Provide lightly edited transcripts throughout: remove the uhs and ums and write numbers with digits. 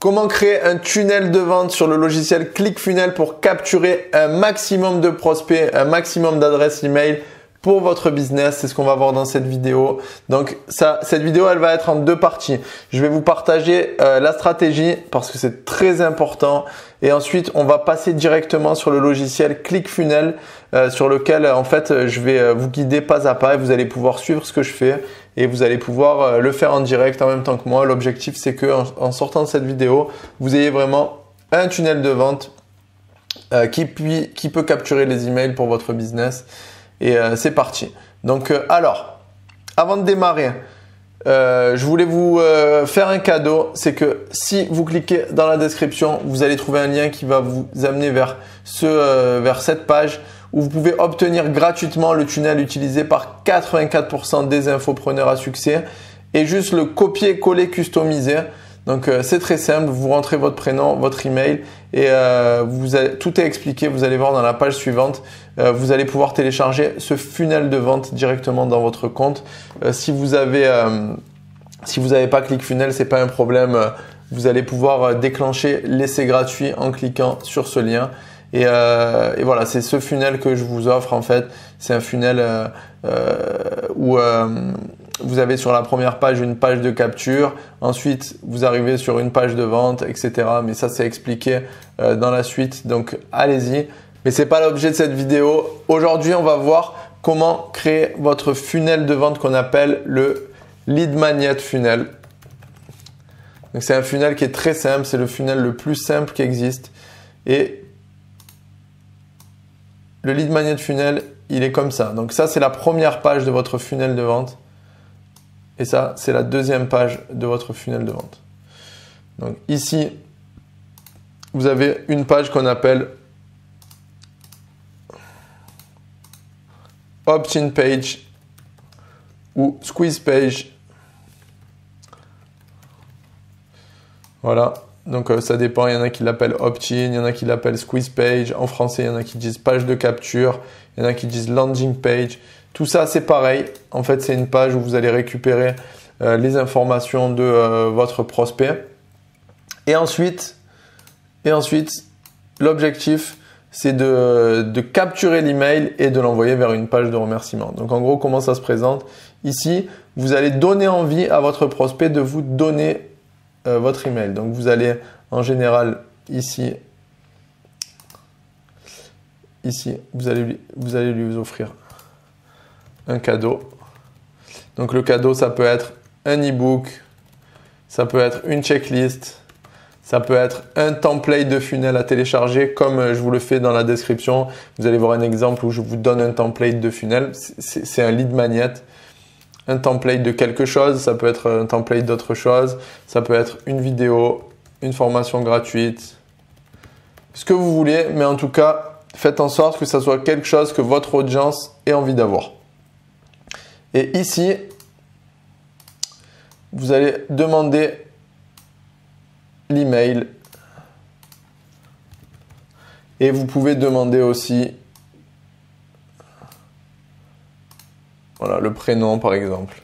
Comment créer un tunnel de vente sur le logiciel ClickFunnels pour capturer un maximum de prospects, un maximum d'adresses email pour votre business? C'est ce qu'on va voir dans cette vidéo. Donc cette vidéo, elle va être en deux parties. Je vais vous partager la stratégie parce que c'est très important. Et ensuite, on va passer directement sur le logiciel ClickFunnels sur lequel en fait je vais vous guider pas à pas et vous allez pouvoir suivre ce que je fais et vous allez pouvoir le faire en direct en même temps que moi. L'objectif, c'est que en sortant de cette vidéo, vous ayez vraiment un tunnel de vente qui peut capturer les emails pour votre business. Et c'est parti. Donc alors, avant de démarrer, je voulais vous faire un cadeau. C'est que si vous cliquez dans la description, vous allez trouver un lien qui va vous amener vers cette page où vous pouvez obtenir gratuitement le tunnel utilisé par 84% des infopreneurs à succès et juste le copier-coller customisé. Donc c'est très simple, vous rentrez votre prénom, votre email et tout est expliqué. Vous allez voir dans la page suivante, vous allez pouvoir télécharger ce funnel de vente directement dans votre compte. Si vous avez pas ClickFunnels, c'est pas un problème. Vous allez pouvoir déclencher l'essai gratuit en cliquant sur ce lien. Et voilà, c'est ce funnel que je vous offre en fait. C'est un funnel où vous avez sur la première page une page de capture. Ensuite, vous arrivez sur une page de vente, etc. Mais ça, c'est expliqué dans la suite. Donc, allez-y. Mais c'est pas l'objet de cette vidéo. Aujourd'hui, on va voir comment créer votre funnel de vente qu'on appelle le Lead Magnet Funnel. Donc, c'est un funnel qui est très simple. C'est le funnel le plus simple qui existe. Et le Lead Magnet Funnel, il est comme ça. Donc ça, c'est la première page de votre funnel de vente. Et ça, c'est la deuxième page de votre funnel de vente. Donc ici, vous avez une page qu'on appelle Opt-in Page ou Squeeze Page. Voilà. Donc ça dépend, il y en a qui l'appellent opt-in, il y en a qui l'appellent squeeze page. En français, il y en a qui disent page de capture, il y en a qui disent landing page. Tout ça, c'est pareil. En fait, c'est une page où vous allez récupérer les informations de votre prospect. Et ensuite, l'objectif, c'est de capturer l'email et de l'envoyer vers une page de remerciement. Donc en gros, comment ça se présente? Ici, vous allez donner envie à votre prospect de vous donner votre email. Donc vous allez en général ici, vous allez lui offrir un cadeau. Donc le cadeau, ça peut être un e-book, ça peut être une checklist, ça peut être un template de funnel à télécharger comme je vous le fais dans la description. Vous allez voir un exemple où je vous donne un template de funnel. C'est un lead magnet. Un template de quelque chose, ça peut être un template d'autre chose, ça peut être une vidéo, une formation gratuite, ce que vous voulez, mais en tout cas, faites en sorte que ça soit quelque chose que votre audience ait envie d'avoir. Et ici, vous allez demander l'email et vous pouvez demander aussi voilà, le prénom par exemple.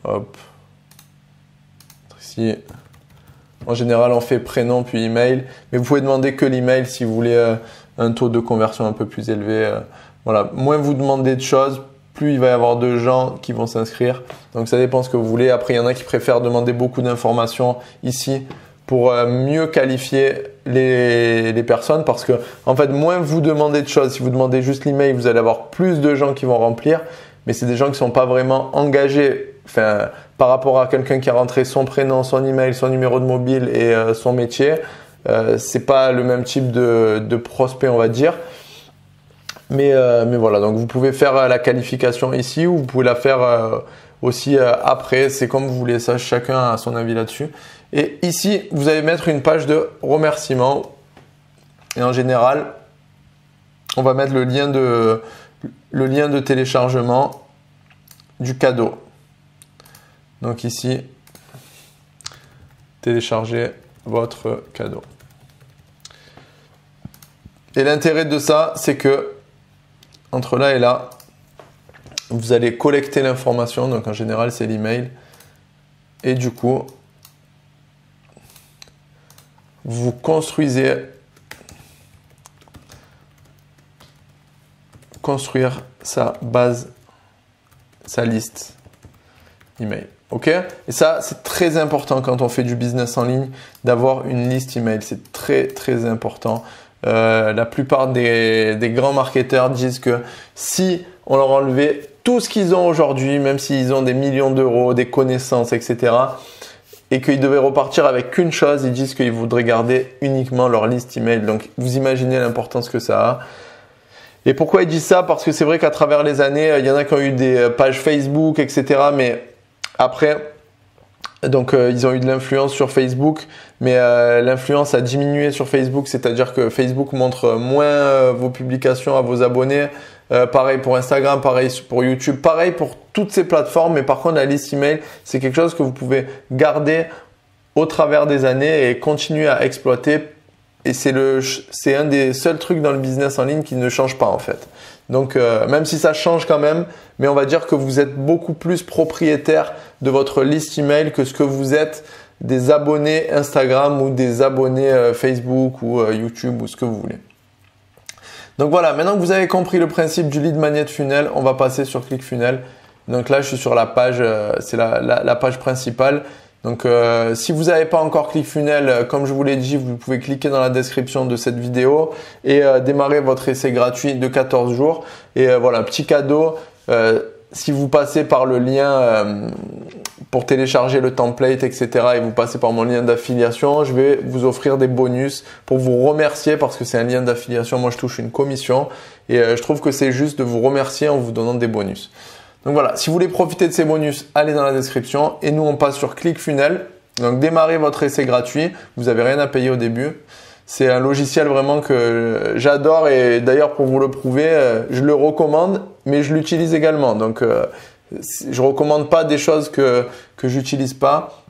Hop. Ici. En général, on fait prénom puis email. Mais vous pouvez demander que l'email si vous voulez un taux de conversion un peu plus élevé. Voilà. Moins vous demandez de choses, plus il va y avoir de gens qui vont s'inscrire. Donc ça dépend ce que vous voulez. Après, il y en a qui préfèrent demander beaucoup d'informations ici pour mieux qualifier les personnes. Parce que en fait, moins vous demandez de choses. Si vous demandez juste l'email, vous allez avoir plus de gens qui vont remplir. Mais c'est des gens qui ne sont pas vraiment engagés par rapport à quelqu'un qui a rentré son prénom, son email, son numéro de mobile et son métier. Ce n'est pas le même type de prospect, on va dire. Mais voilà, donc vous pouvez faire la qualification ici ou vous pouvez la faire aussi après. C'est comme vous voulez, ça, chacun a son avis là-dessus. Et ici, vous allez mettre une page de remerciement. Et en général, on va mettre le lien de téléchargement du cadeau. Donc ici, téléchargez votre cadeau. Et l'intérêt de ça, c'est que entre là et là, vous allez collecter l'information. Donc en général, c'est l'email. Et du coup, vous construire sa base, sa liste email. Ok? Et ça, c'est très important quand on fait du business en ligne d'avoir une liste email. C'est très, très important. La plupart des grands marketeurs disent que si on leur enlevait tout ce qu'ils ont aujourd'hui, même s'ils ont des millions d'euros, des connaissances, etc., et qu'ils devaient repartir avec qu'une chose, ils disent qu'ils voudraient garder uniquement leur liste email. Donc, vous imaginez l'importance que ça a. Et pourquoi ils disent ça? Parce que c'est vrai qu'à travers les années, il y en a qui ont eu des pages Facebook, etc., mais après, donc ils ont eu de l'influence sur Facebook, mais l'influence a diminué sur Facebook, c'est-à-dire que Facebook montre moins vos publications à vos abonnés. Pareil pour Instagram, pareil pour YouTube, pareil pour toutes ces plateformes. Mais par contre, la liste email, c'est quelque chose que vous pouvez garder au travers des années et continuer à exploiter. Et c'est un des seuls trucs dans le business en ligne qui ne change pas en fait. Donc, même si ça change quand même, mais on va dire que vous êtes beaucoup plus propriétaire de votre liste email que ce que vous êtes des abonnés Instagram ou des abonnés Facebook ou YouTube ou ce que vous voulez. Donc voilà, maintenant que vous avez compris le principe du lead magnet funnel, on va passer sur ClickFunnels. Donc là, je suis sur la page, c'est la page principale. Donc, si vous n'avez pas encore ClickFunnels, comme je vous l'ai dit, vous pouvez cliquer dans la description de cette vidéo et démarrer votre essai gratuit de 14 jours. Et voilà, petit cadeau, si vous passez par le lien pour télécharger le template, etc. et vous passez par mon lien d'affiliation, je vais vous offrir des bonus pour vous remercier parce que c'est un lien d'affiliation. Moi, je touche une commission et je trouve que c'est juste de vous remercier en vous donnant des bonus. Donc voilà, si vous voulez profiter de ces bonus, allez dans la description. Et nous, on passe sur ClickFunnels. Donc démarrez votre essai gratuit. Vous n'avez rien à payer au début. C'est un logiciel vraiment que j'adore et d'ailleurs pour vous le prouver, je le recommande, mais je l'utilise également. Donc je recommande pas des choses que j'utilise pas.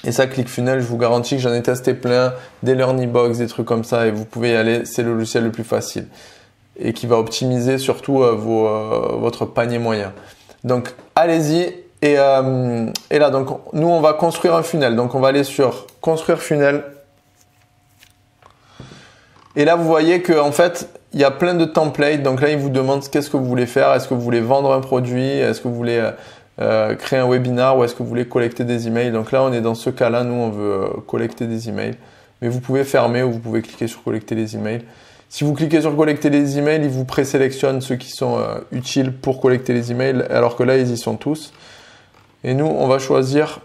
Et ça, ClickFunnels, je vous garantis que j'en ai testé plein, des LearnyBox, des trucs comme ça, et vous pouvez y aller. C'est le logiciel le plus facile et qui va optimiser surtout votre panier moyen. Donc allez-y et là donc nous on va construire un funnel. Donc on va aller sur construire funnel. Et là vous voyez que en fait il y a plein de templates. Donc là il vous demande qu'est-ce que vous voulez faire. Est-ce que vous voulez vendre un produit? Est-ce que vous voulez créer un webinar ou est-ce que vous voulez collecter des emails? Donc là on est dans ce cas-là, nous on veut collecter des emails. Mais vous pouvez fermer ou vous pouvez cliquer sur collecter les emails. Si vous cliquez sur collecter les emails, il vous présélectionne ceux qui sont utiles pour collecter les emails, alors que là, ils y sont tous. Et nous, on va choisir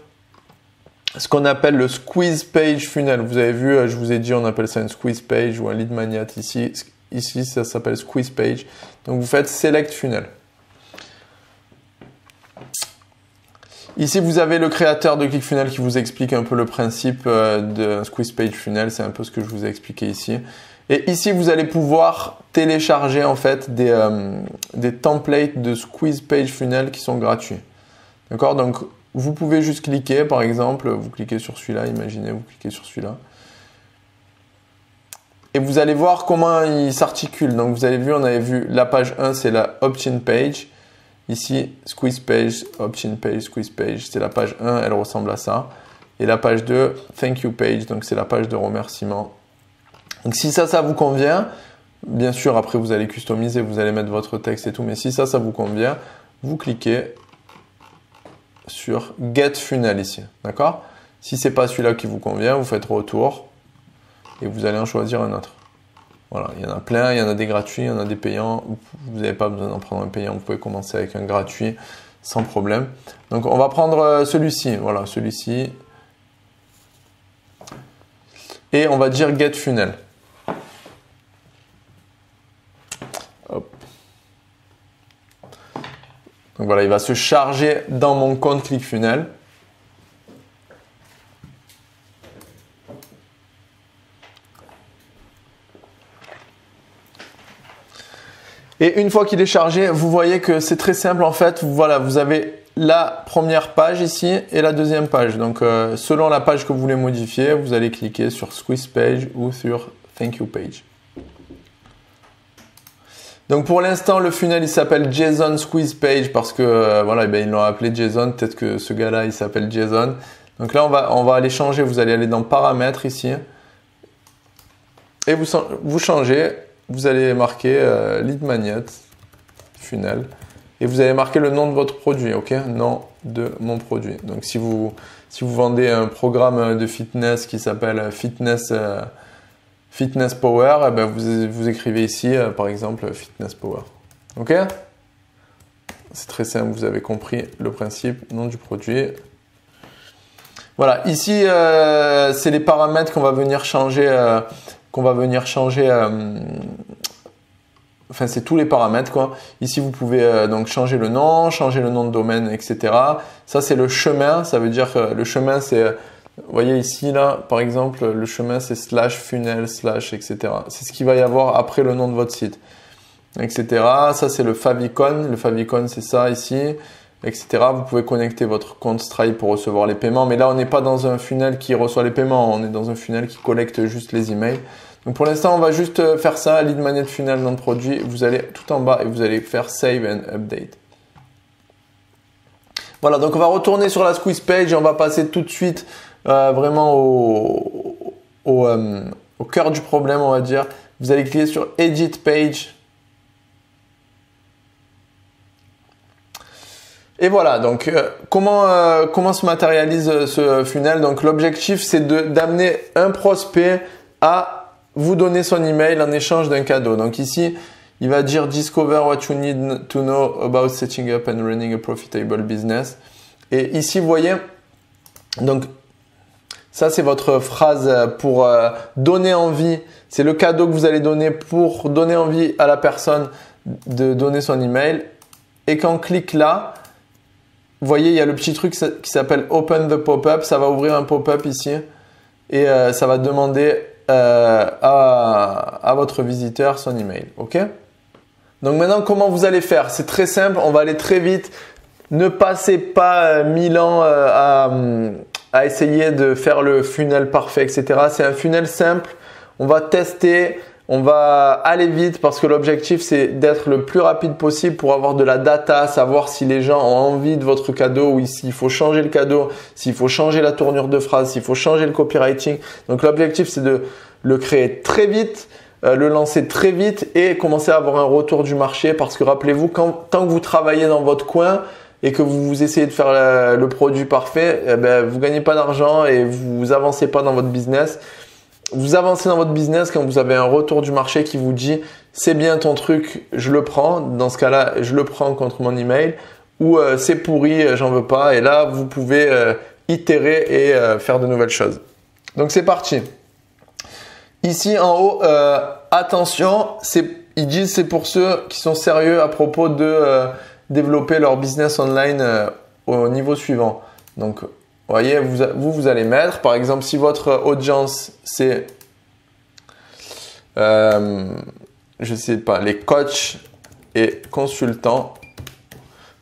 ce qu'on appelle le squeeze page funnel. Vous avez vu, je vous ai dit, on appelle ça une squeeze page ou un lead magnet ici. Ici, ça s'appelle squeeze page. Donc, vous faites select funnel. Ici, vous avez le créateur de ClickFunnels qui vous explique un peu le principe de squeeze page funnel. C'est un peu ce que je vous ai expliqué ici. Et ici, vous allez pouvoir télécharger en fait des templates de squeeze page funnel qui sont gratuits. D'accord? Donc, vous pouvez juste cliquer, par exemple, vous cliquez sur celui-là, imaginez, vous cliquez sur celui-là. Et vous allez voir comment il s'articule. Donc, vous avez vu, on avait vu la page 1, c'est la opt-in page. Ici, squeeze page, opt-in page, squeeze page, c'est la page 1, elle ressemble à ça. Et la page 2, thank you page, donc c'est la page de remerciement. Donc si ça vous convient, bien sûr après vous allez customiser, vous allez mettre votre texte et tout, mais si ça vous convient, vous cliquez sur Get Funnel ici, d'accord? Si c'est pas celui-là qui vous convient, vous faites retour et vous allez en choisir un autre. Voilà, il y en a plein, il y en a des gratuits, il y en a des payants, vous n'avez pas besoin d'en prendre un payant, vous pouvez commencer avec un gratuit sans problème. Donc on va prendre celui-ci, voilà, celui-ci. Et on va dire Get Funnel. Hop. Donc voilà, il va se charger dans mon compte ClickFunnels. Et une fois qu'il est chargé, vous voyez que c'est très simple en fait. Voilà, vous avez la première page ici et la deuxième page. Donc selon la page que vous voulez modifier, vous allez cliquer sur Squeeze Page ou sur Thank You Page. Donc pour l'instant, le funnel il s'appelle Jason Squeeze Page parce que voilà, ils l'ont appelé Jason. Peut-être que ce gars-là il s'appelle Jason. Donc là, on va aller changer. Vous allez aller dans Paramètres ici. et vous changez, vous allez marquer lead magnet, funnel, et vous allez marquer le nom de votre produit, ok? Nom de mon produit. Donc si vous vendez un programme de fitness qui s'appelle Fitness Power, eh ben vous écrivez ici par exemple Fitness Power. Ok? C'est très simple, vous avez compris le principe, nom du produit. Voilà, ici c'est les paramètres qu'on va venir changer. Enfin, c'est tous les paramètres quoi. Ici, vous pouvez donc changer le nom de domaine, etc. Ça, c'est le chemin. Ça veut dire que le chemin, c'est, vous voyez ici là, par exemple, le chemin c'est /funnel/ etc. C'est ce qu'il va y avoir après le nom de votre site, etc. Ça, c'est le favicon. Le favicon, c'est ça ici, etc. Vous pouvez connecter votre compte Stripe pour recevoir les paiements. Mais là, on n'est pas dans un funnel qui reçoit les paiements. On est dans un funnel qui collecte juste les emails. Donc pour l'instant, on va juste faire ça, lead magnet funnel nom de produit. Vous allez tout en bas et vous allez faire Save and Update. Voilà, donc on va retourner sur la squeeze page et on va passer tout de suite vraiment au cœur du problème, on va dire. Vous allez cliquer sur Edit Page. Et voilà, donc comment se matérialise ce funnel? Donc l'objectif, c'est d'amener un prospect à vous donner son email en échange d'un cadeau. Donc ici, il va dire Discover what you need to know about setting up and running a profitable business. Et ici, vous voyez, donc ça c'est votre phrase pour donner envie. C'est le cadeau que vous allez donner pour donner envie à la personne de donner son email. Et quand on clique là, vous voyez, il y a le petit truc qui s'appelle Open the Pop-up. Ça va ouvrir un pop-up ici et ça va demander à votre visiteur son email. Ok? Donc maintenant, comment vous allez faire? C'est très simple, on va aller très vite. Ne passez pas 1000 ans à essayer de faire le funnel parfait, etc. C'est un funnel simple. On va tester, on va aller vite parce que l'objectif, c'est d'être le plus rapide possible pour avoir de la data, savoir si les gens ont envie de votre cadeau ou s'il faut changer le cadeau, s'il faut changer la tournure de phrase, s'il faut changer le copywriting. Donc l'objectif, c'est de le créer très vite, le lancer très vite et commencer à avoir un retour du marché parce que rappelez-vous, tant que vous travaillez dans votre coin et que vous essayez de faire le produit parfait, eh ben, vous gagnez pas d'argent et vous avancez pas dans votre business. Vous avancez dans votre business quand vous avez un retour du marché qui vous dit c'est bien ton truc, je le prends. Dans ce cas-là, je le prends contre mon email ou c'est pourri, j'en veux pas. Et là, vous pouvez itérer et faire de nouvelles choses. Donc c'est parti. Ici en haut, attention, ils disent c'est pour ceux qui sont sérieux à propos de développer leur business online au niveau suivant. Donc vous voyez, vous allez mettre, par exemple, si votre audience, c'est, je sais pas, les coachs et consultants,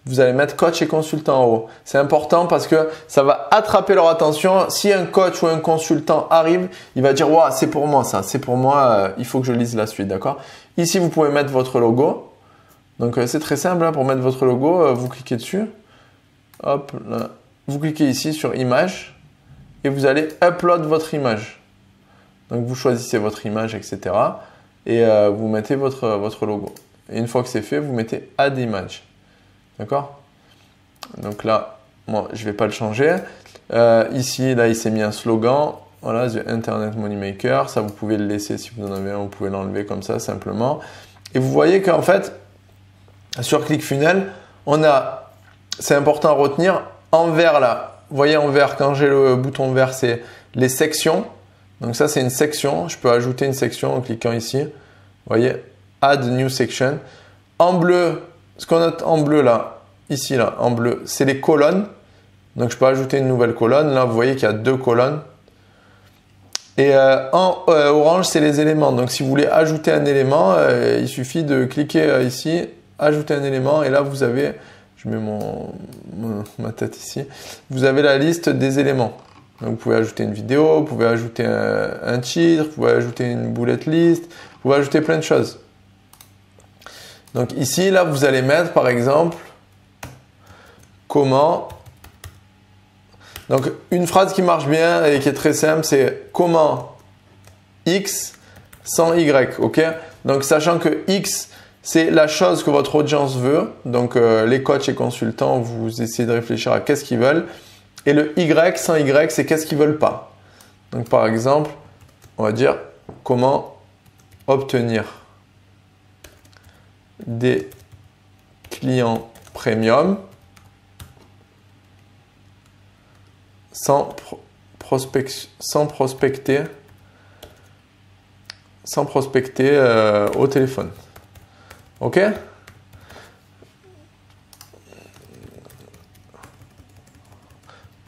vous allez mettre coach et consultant en haut. C'est important parce que ça va attraper leur attention. Si un coach ou un consultant arrive, il va dire « Wow, c'est pour moi ça, c'est pour moi, il faut que je lise la suite, d'accord ?» Ici, vous pouvez mettre votre logo. Donc, c'est très simple, hein, pour mettre votre logo, vous cliquez dessus. Hop, là. Vous cliquez ici sur image et vous allez upload votre image. Donc vous choisissez votre image, etc. Et vous mettez votre logo. Et une fois que c'est fait, vous mettez add image. D'accord? Donc là, moi, je ne vais pas le changer. Ici, là, il s'est mis un slogan. Voilà, The Internet Moneymaker. Ça, vous pouvez le laisser si vous en avez un. Vous pouvez l'enlever comme ça, simplement. Et vous voyez qu'en fait, sur ClickFunnels, c'est important à retenir, en vert là, vous voyez en vert, quand j'ai le bouton vert, c'est les sections. Donc ça, c'est une section. Je peux ajouter une section en cliquant ici. Vous voyez, Add New Section. En bleu, ce qu'on note en bleu là, ici là, en bleu, c'est les colonnes. Donc je peux ajouter une nouvelle colonne. Là, vous voyez qu'il y a 2 colonnes. Et en orange, c'est les éléments. Donc si vous voulez ajouter un élément, il suffit de cliquer ici, ajouter un élément. Et là, vous avez... Je mets ma tête ici. Vous avez la liste des éléments. Donc, vous pouvez ajouter une vidéo, vous pouvez ajouter un titre, vous pouvez ajouter une bullet list, vous pouvez ajouter plein de choses. Donc, ici, là, vous allez mettre, par exemple, comment. Donc, une phrase qui marche bien et qui est très simple, c'est comment X sans Y, ok? Donc, sachant que X, c'est la chose que votre audience veut. Donc, les coachs et consultants, vous essayez de réfléchir à qu'est-ce qu'ils veulent. Et le Y, sans Y, c'est qu'est-ce qu'ils veulent pas. Donc, par exemple, on va dire comment obtenir des clients premium sans prospecter au téléphone. Ok?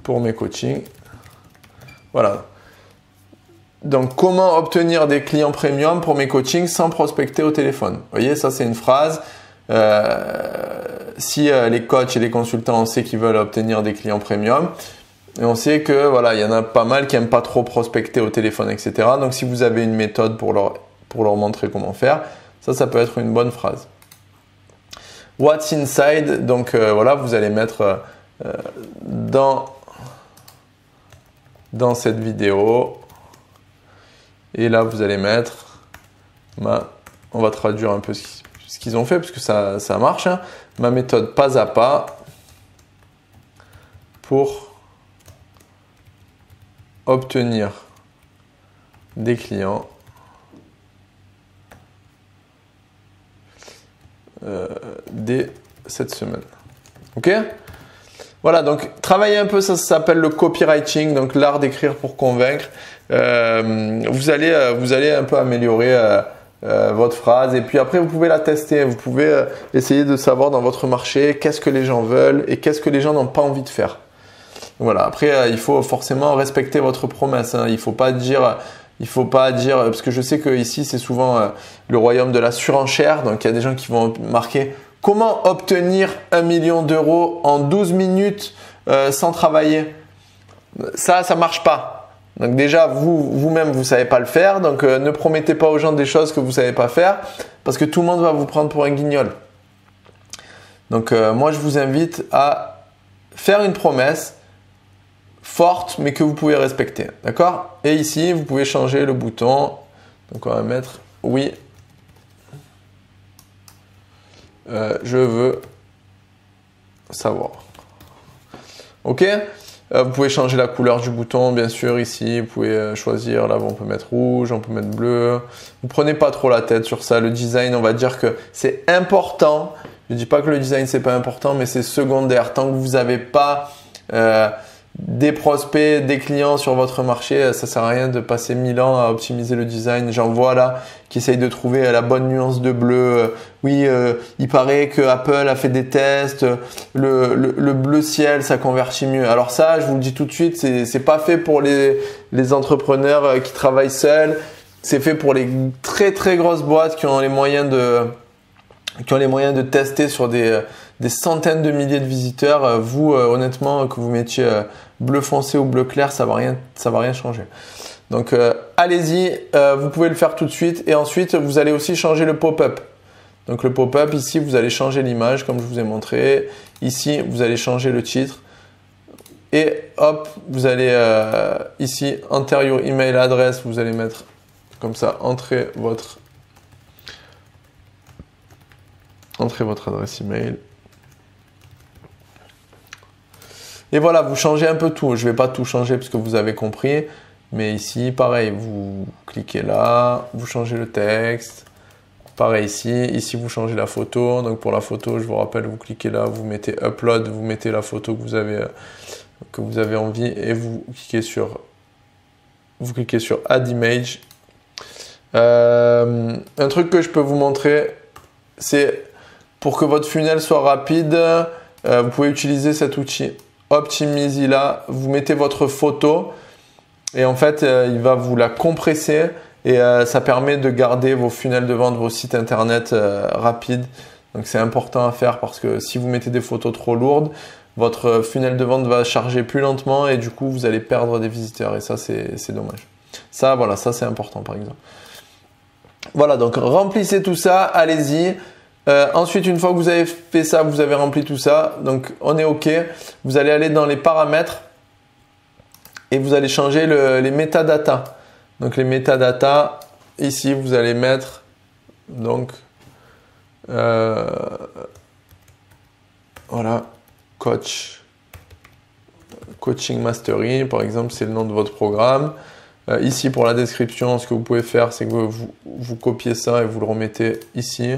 Pour mes coachings. Voilà. Donc, comment obtenir des clients premium pour mes coachings sans prospecter au téléphone? Vous voyez, ça c'est une phrase. Si les coachs et les consultants, on sait qu'ils veulent obtenir des clients premium, et on sait que voilà, il y en a pas mal qui n'aiment pas trop prospecter au téléphone, etc. Donc, si vous avez une méthode pour leur montrer comment faire, ça peut être une bonne phrase. What's inside? Donc, voilà, vous allez mettre dans cette vidéo. Et là, vous allez mettre, on va traduire un peu ce qu'ils ont fait, parce que ça marche. Hein. Ma méthode pas à pas pour obtenir des clients dès cette semaine. Ok? Voilà, donc travailler un peu, ça s'appelle le copywriting, donc l'art d'écrire pour convaincre. Vous allez un peu améliorer votre phrase et puis après vous pouvez la tester. Vous pouvez essayer de savoir dans votre marché qu'est-ce que les gens veulent et qu'est-ce que les gens n'ont pas envie de faire. Voilà. Après, il faut forcément respecter votre promesse. Hein. Il faut pas dire, parce que je sais que ici c'est souvent le royaume de la surenchère. Donc il y a des gens qui vont marquer comment obtenir 1 million d'euros en 12 minutes sans travailler. Ça marche pas. Donc déjà, vous-même, vous savez pas le faire. Donc ne promettez pas aux gens des choses que vous savez pas faire parce que tout le monde va vous prendre pour un guignol. Donc moi, je vous invite à faire une promesse forte mais que vous pouvez respecter. D'accord? Et ici, vous pouvez changer le bouton. Donc on va mettre oui. Je veux savoir. Ok? Vous pouvez changer la couleur du bouton, bien sûr, ici. Vous pouvez choisir, là, on peut mettre rouge, on peut mettre bleu. Vous prenez pas trop la tête sur ça. Le design, on va dire que c'est important. Je dis pas que le design, c'est pas important, mais c'est secondaire. Tant que vous n'avez pas des prospects, des clients sur votre marché, ça sert à rien de passer 1000 ans à optimiser le design. J'en vois là qui essayent de trouver la bonne nuance de bleu. Oui, il paraît que Apple a fait des tests. Le bleu ciel, ça convertit mieux. Alors ça, je vous le dis tout de suite, c'est pas fait pour les entrepreneurs qui travaillent seuls. C'est fait pour les très très grosses boîtes qui ont les moyens de tester sur des centaines de milliers de visiteurs. Vous, honnêtement, que vous mettiez bleu foncé ou bleu clair, ça va rien changer. Donc, allez-y, vous pouvez le faire tout de suite. Et ensuite, vous allez aussi changer le pop-up. Donc, le pop-up, ici, vous allez changer l'image comme je vous ai montré. Ici, vous allez changer le titre. Et hop, vous allez ici, enter your email address, vous allez mettre comme ça, entrez votre adresse email. Et voilà, vous changez un peu tout. Je ne vais pas tout changer parce que vous avez compris. Mais ici, pareil, vous cliquez là, vous changez le texte. Pareil ici. Ici, vous changez la photo. Donc pour la photo, je vous rappelle, vous cliquez là, vous mettez upload, vous mettez la photo que vous avez envie et vous cliquez sur add image. Un truc que je peux vous montrer, c'est pour que votre funnel soit rapide, vous pouvez utiliser cet outil. Optimize là, vous mettez votre photo et en fait, il va vous la compresser et ça permet de garder vos funnels de vente, vos sites internet rapides. Donc c'est important à faire parce que si vous mettez des photos trop lourdes, votre funnel de vente va charger plus lentement et du coup, vous allez perdre des visiteurs et ça, c'est dommage. Ça, voilà, ça c'est important par exemple. Voilà, donc remplissez tout ça, allez-y. Ensuite, une fois que vous avez fait ça, vous avez rempli tout ça, donc on est OK. Vous allez aller dans les paramètres et vous allez changer les métadatas. Donc les métadatas, ici, vous allez mettre donc voilà, Coaching Mastery, par exemple, c'est le nom de votre programme. Ici, pour la description, ce que vous pouvez faire, c'est que vous copiez ça et vous le remettez ici.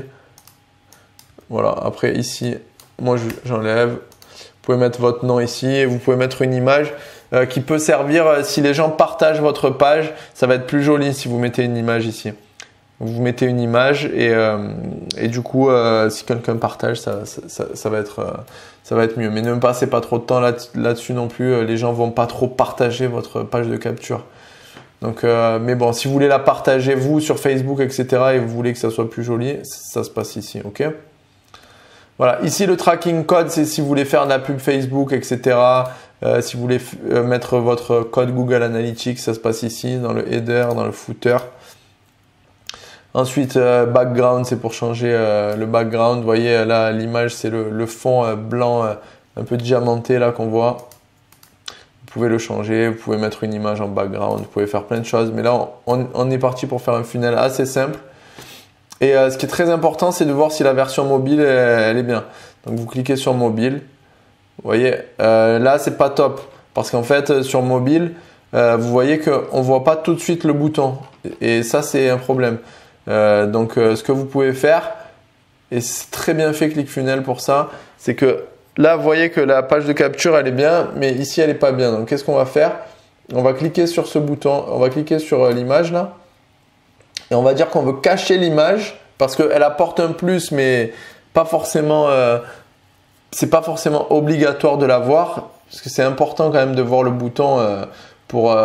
Voilà, après ici, moi j'enlève. Vous pouvez mettre votre nom ici et vous pouvez mettre une image qui peut servir si les gens partagent votre page. Ça va être plus joli si vous mettez une image ici. Vous mettez une image et du coup, si quelqu'un partage, ça va être mieux. Mais ne passez pas trop de temps là-dessus non plus. Les gens vont pas trop partager votre page de capture. Donc, mais bon, si vous voulez la partager vous sur Facebook, etc. et vous voulez que ça soit plus joli, ça se passe ici, ok? Voilà, ici le tracking code, c'est si vous voulez faire de la pub Facebook, etc. Si vous voulez mettre votre code Google Analytics, ça se passe ici, dans le header, dans le footer. Ensuite, background, c'est pour changer le background. Vous voyez là, l'image, c'est le fond blanc un peu diamanté là qu'on voit. Vous pouvez le changer, vous pouvez mettre une image en background, vous pouvez faire plein de choses. Mais là, on est parti pour faire un funnel assez simple. Et ce qui est très important, c'est de voir si la version mobile, elle est bien. Donc, vous cliquez sur mobile. Vous voyez, là, c'est pas top. Parce qu'en fait, sur mobile, vous voyez qu'on ne voit pas tout de suite le bouton. Et ça, c'est un problème. Donc, ce que vous pouvez faire, et c'est très bien fait ClickFunnels pour ça, c'est que là, vous voyez que la page de capture, elle est bien, mais ici, elle n'est pas bien. Donc, qu'est-ce qu'on va faire? On va cliquer sur ce bouton, on va cliquer sur l'image là. Et on va dire qu'on veut cacher l'image parce qu'elle apporte un plus, mais pas forcément, c'est pas forcément obligatoire de la voir parce que c'est important quand même de voir le bouton pour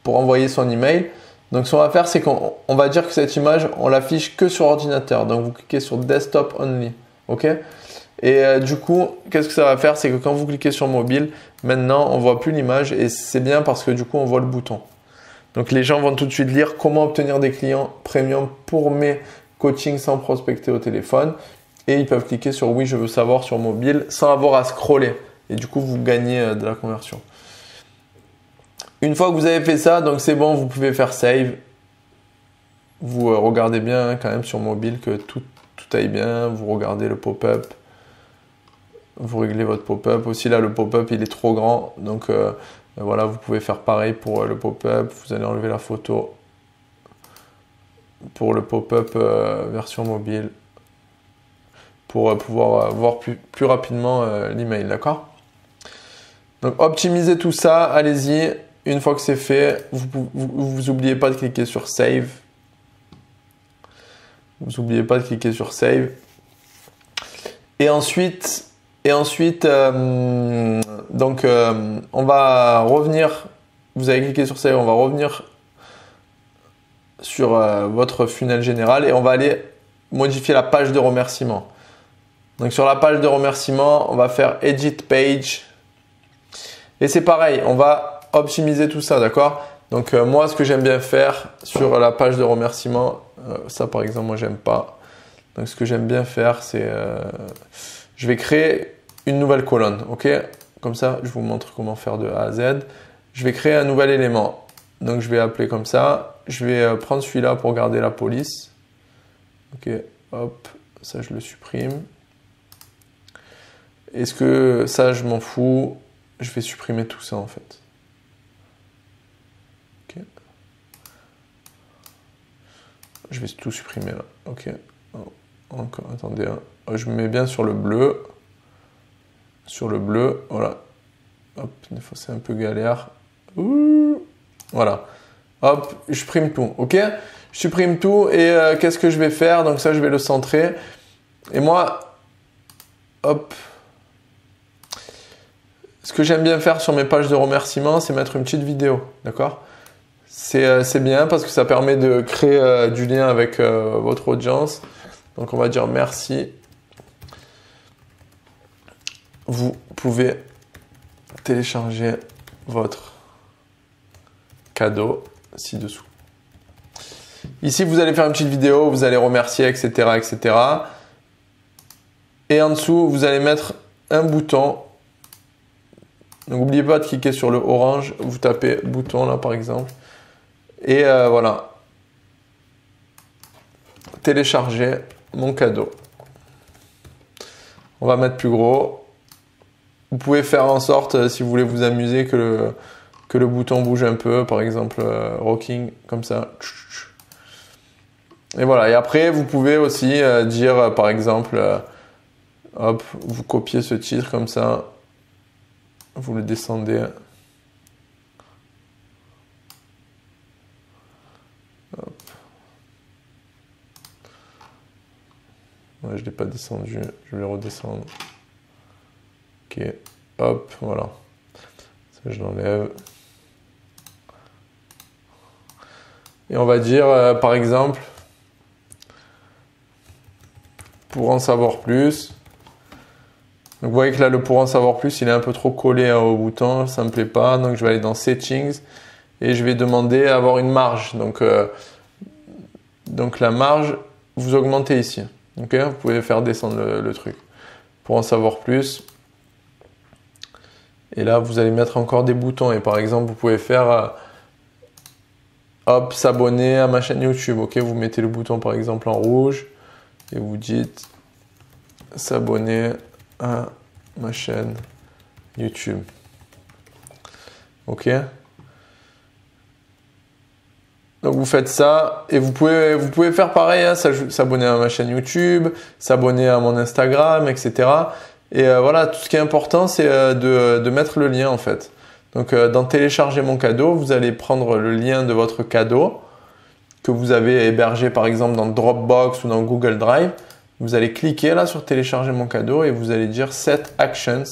envoyer son email. Donc, ce qu'on va faire, c'est qu'on va dire que cette image, on l'affiche que sur ordinateur. Donc, vous cliquez sur Desktop Only. OK? Et du coup, qu'est-ce que ça va faire? C'est que quand vous cliquez sur mobile, maintenant, on ne voit plus l'image et c'est bien parce que du coup, on voit le bouton. Donc, les gens vont tout de suite lire comment obtenir des clients premium pour mes coachings sans prospecter au téléphone. Et ils peuvent cliquer sur oui, je veux savoir sur mobile sans avoir à scroller. Et du coup, vous gagnez de la conversion. Une fois que vous avez fait ça, donc c'est bon, vous pouvez faire save. Vous regardez bien quand même sur mobile que tout aille bien. Vous regardez le pop-up. Vous réglez votre pop-up. Aussi là, le pop-up, il est trop grand. Donc voilà, vous pouvez faire pareil pour le pop-up. Vous allez enlever la photo pour le pop-up version mobile pour pouvoir voir plus rapidement l'email, d'accord? Donc optimisez tout ça, allez-y. Une fois que c'est fait, vous n'oubliez pas de cliquer sur Save. Vous n'oubliez pas de cliquer sur Save. Et ensuite donc on va revenir. Vous avez cliqué sur Save, on va revenir sur votre funnel général et on va aller modifier la page de remerciement. Donc sur la page de remerciement, on va faire Edit Page. Et c'est pareil, on va optimiser tout ça, d'accord? Donc moi, ce que j'aime bien faire sur la page de remerciement, ça par exemple, moi j'aime pas. Donc ce que j'aime bien faire, c'est je vais créer une nouvelle colonne, ok? Comme ça, je vous montre comment faire de A à Z. Je vais créer un nouvel élément. Donc je vais appeler comme ça. Je vais prendre celui-là pour garder la police. Ok, hop, ça je le supprime. Est-ce que ça, je m'en fous? Je vais supprimer tout ça en fait. Ok. Je vais tout supprimer là. Ok. Encore, attendez. Hein. Je me mets bien sur le bleu. Sur le bleu, voilà. Hop, des fois c'est un peu galère. Ouh. Voilà. Hop, je supprime tout. Ok? Je supprime tout et qu'est-ce que je vais faire? Donc ça, je vais le centrer. Et moi, hop. Ce que j'aime bien faire sur mes pages de remerciement, c'est mettre une petite vidéo, d'accord? C'est bien parce que ça permet de créer du lien avec votre audience. Donc on va dire merci. Vous pouvez télécharger votre cadeau ci-dessous. Ici, vous allez faire une petite vidéo, vous allez remercier, etc., etc. Et en dessous, vous allez mettre un bouton. Donc, n'oubliez pas de cliquer sur le orange. Vous tapez bouton là, par exemple. Et voilà. télécharger mon cadeau. On va mettre plus gros. Vous pouvez faire en sorte, si vous voulez vous amuser, que le bouton bouge un peu, par exemple rocking, comme ça. Et voilà, et après vous pouvez aussi dire par exemple, hop, vous copiez ce titre comme ça, vous le descendez. Hop. Ouais, je ne l'ai pas descendu, je vais le redescendre. Ok, hop, voilà. Ça, je l'enlève. Et on va dire, par exemple, pour en savoir plus. Donc vous voyez que là, le pour en savoir plus, il est un peu trop collé au bouton, ça ne me plaît pas. Donc je vais aller dans Settings et je vais demander à avoir une marge. Donc la marge, vous augmentez ici. Ok, vous pouvez faire descendre le truc. Pour en savoir plus. Et là, vous allez mettre encore des boutons. Et par exemple, vous pouvez faire hop, s'abonner à ma chaîne YouTube. Ok, vous mettez le bouton par exemple en rouge et vous dites s'abonner à ma chaîne YouTube. Ok. Donc vous faites ça et vous pouvez faire pareil, hein, s'abonner à ma chaîne YouTube, s'abonner à mon Instagram, etc. Et voilà, tout ce qui est important, c'est de mettre le lien en fait. Donc dans télécharger mon cadeau, vous allez prendre le lien de votre cadeau que vous avez hébergé par exemple dans Dropbox ou dans Google Drive. Vous allez cliquer là sur télécharger mon cadeau et vous allez dire Set Actions.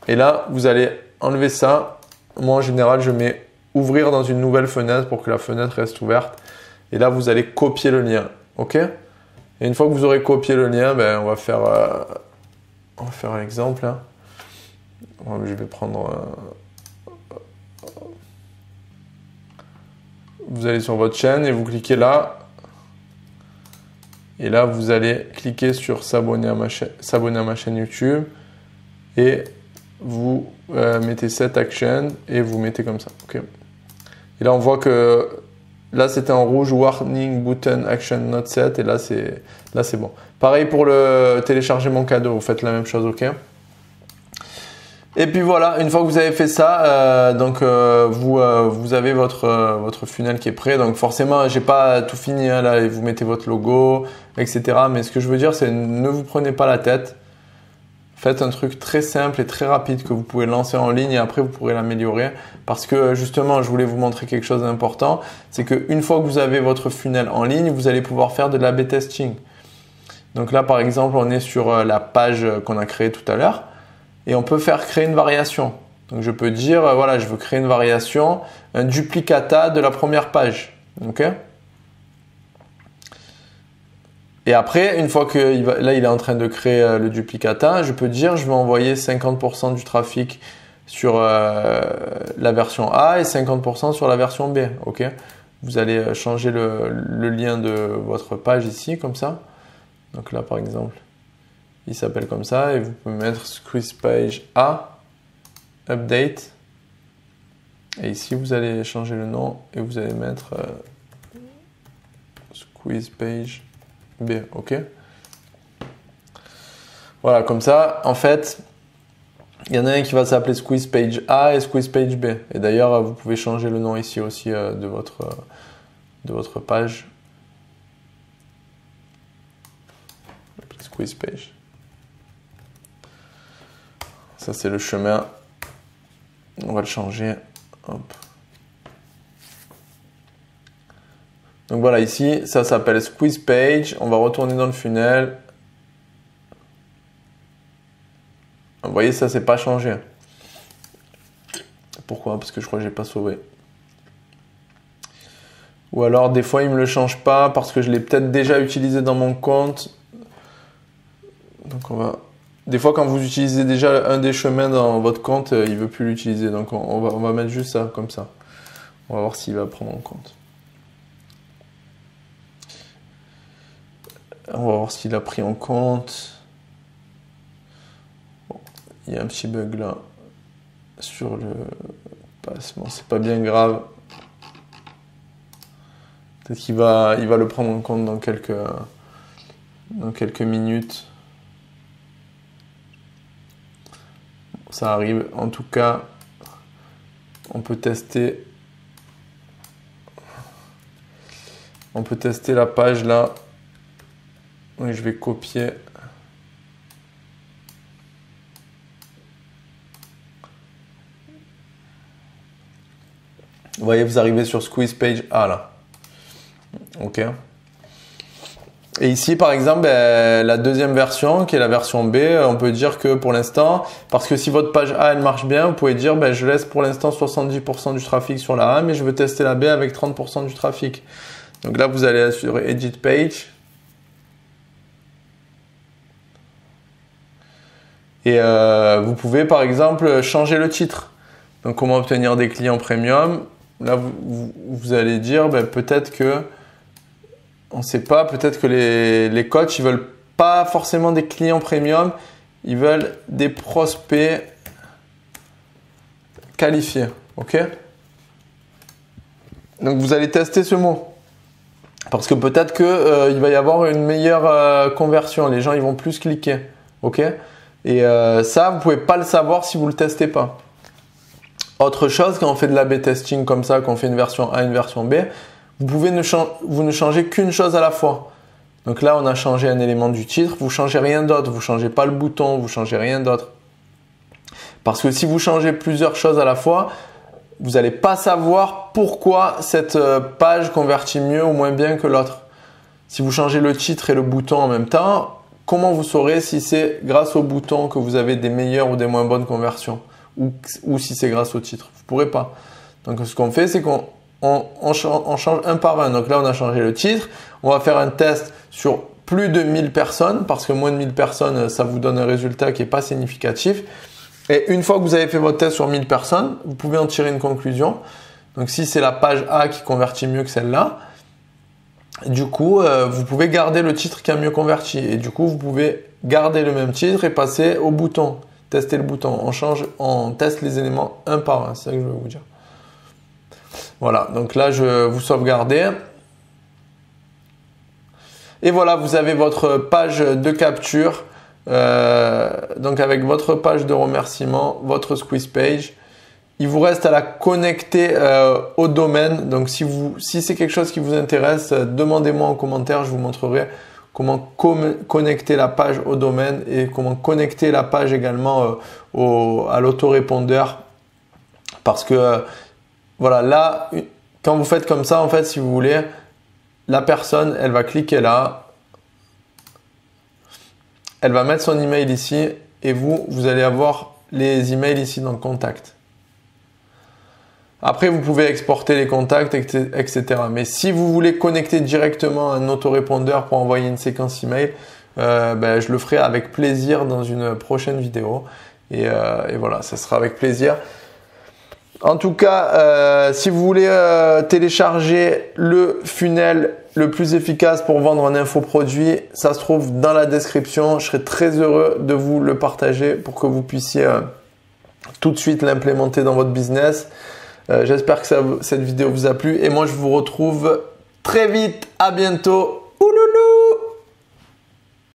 Et là, vous allez enlever ça. Moi en général, je mets ouvrir dans une nouvelle fenêtre pour que la fenêtre reste ouverte. Et là, vous allez copier le lien. Ok? Et une fois que vous aurez copié le lien, ben, on va faire un exemple. Hein. Je vais prendre... Vous allez sur votre chaîne et vous cliquez là. Et là, vous allez cliquer sur s'abonner à ma chaîne YouTube. Et vous mettez Set Action et vous mettez comme ça. Ok? Et là, on voit que là, c'était en rouge, Warning Button Action Not Set. Et là, c'est bon. Pareil pour le télécharger mon cadeau. Vous faites la même chose, ok? Et puis voilà, une fois que vous avez fait ça, vous avez votre funnel qui est prêt. Donc forcément, j'ai pas tout fini hein, là. Vous mettez votre logo, etc. Mais ce que je veux dire, c'est ne vous prenez pas la tête. Faites un truc très simple et très rapide que vous pouvez lancer en ligne et après vous pourrez l'améliorer. Parce que justement, je voulais vous montrer quelque chose d'important. C'est qu'une fois que vous avez votre funnel en ligne, vous allez pouvoir faire de l'A/B testing. Donc là, par exemple, on est sur la page qu'on a créée tout à l'heure. Et on peut faire créer une variation. Donc je peux dire, voilà, je veux créer une variation, un duplicata de la première page. Ok? Et après, une fois que là, il est en train de créer le duplicata, je peux dire, je vais envoyer 50% du trafic sur la version A et 50% sur la version B. Ok? Vous allez changer le lien de votre page ici, comme ça. Donc là, par exemple, il s'appelle comme ça et vous pouvez mettre Squeeze Page A, Update. Et ici, vous allez changer le nom et vous allez mettre Squeeze Page B. Ok? Voilà, comme ça, en fait, il y en a un qui va s'appeler Squeeze Page A et Squeeze Page B. Et d'ailleurs, vous pouvez changer le nom ici aussi de votre page. Squeeze Page. Ça, c'est le chemin. On va le changer. Hop. Donc voilà, ici, ça s'appelle Squeeze Page. On va retourner dans le funnel. Vous voyez, ça, c'est pas changé. Pourquoi? Parce que je crois que j'ai pas sauvé. Ou alors, des fois, il me le change pas parce que je l'ai peut-être déjà utilisé dans mon compte. Donc, on va... Des fois, quand vous utilisez déjà un des chemins dans votre compte, il ne veut plus l'utiliser. Donc, on va mettre juste ça, comme ça. On va voir s'il va prendre en compte. On va voir s'il a pris en compte. Bon, il y a un petit bug là sur le passement. C'est pas bien grave. Peut-être qu'il va le prendre en compte dans quelques minutes. Ça arrive. En tout cas, on peut tester. On peut tester la page là. Oui, je vais copier. Vous voyez, vous arrivez sur Squeeze Page A là. Ok. Et ici, par exemple, la deuxième version, qui est la version B, on peut dire que pour l'instant, parce que si votre page A, elle marche bien, vous pouvez dire, je laisse pour l'instant 70% du trafic sur la A, mais je veux tester la B avec 30% du trafic. Donc là, vous allez sur Edit Page. Et vous pouvez, par exemple, changer le titre. Donc, comment obtenir des clients premium? Là, vous allez dire, peut-être que on ne sait pas, peut-être que les coachs, ils veulent pas forcément des clients premium, ils veulent des prospects qualifiés. Ok? Donc vous allez tester ce mot. Parce que peut-être qu'il va y avoir une meilleure conversion. Les gens, ils vont plus cliquer. Ok? Et ça, vous ne pouvez pas le savoir si vous ne le testez pas. Autre chose, quand on fait de l'A/B testing comme ça, quand on fait une version A, une version B, vous ne changez qu'une chose à la fois. Donc là, on a changé un élément du titre. Vous ne changez rien d'autre. Vous ne changez pas le bouton. Vous ne changez rien d'autre. Parce que si vous changez plusieurs choses à la fois, vous n'allez pas savoir pourquoi cette page convertit mieux ou moins bien que l'autre. Si vous changez le titre et le bouton en même temps, comment vous saurez si c'est grâce au bouton que vous avez des meilleures ou des moins bonnes conversions ou si c'est grâce au titre? Vous ne pourrez pas. Donc ce qu'on fait, c'est qu'on change un par un. Donc là, on a changé le titre. On va faire un test sur plus de 1000 personnes parce que moins de 1000 personnes, ça vous donne un résultat qui n'est pas significatif. Et une fois que vous avez fait votre test sur 1000 personnes, vous pouvez en tirer une conclusion. Donc si c'est la page A qui convertit mieux que celle-là, du coup, vous pouvez garder le titre qui a mieux converti. Et du coup, vous pouvez garder le même titre et passer au bouton. Tester le bouton. On teste les éléments un par un. C'est ça que je veux vous dire. Voilà. Donc là, je vous sauvegardez. Et voilà, vous avez votre page de capture. Donc avec votre page de remerciement, votre squeeze page. Il vous reste à la connecter au domaine. Donc si c'est quelque chose qui vous intéresse, demandez-moi en commentaire, je vous montrerai comment connecter la page au domaine et comment connecter la page également à l'autorépondeur. Parce que voilà, là, quand vous faites comme ça, en fait, si vous voulez, la personne, elle va cliquer là. Elle va mettre son email ici et vous allez avoir les emails ici dans Contact. Après, vous pouvez exporter les contacts, etc. Mais si vous voulez connecter directement un autorépondeur pour envoyer une séquence email, je le ferai avec plaisir dans une prochaine vidéo. Et voilà, ça sera avec plaisir. En tout cas, si vous voulez télécharger le funnel le plus efficace pour vendre un infoproduit, ça se trouve dans la description. Je serai très heureux de vous le partager pour que vous puissiez tout de suite l'implémenter dans votre business. J'espère que cette vidéo vous a plu et moi je vous retrouve très vite. À bientôt. Ouloulou.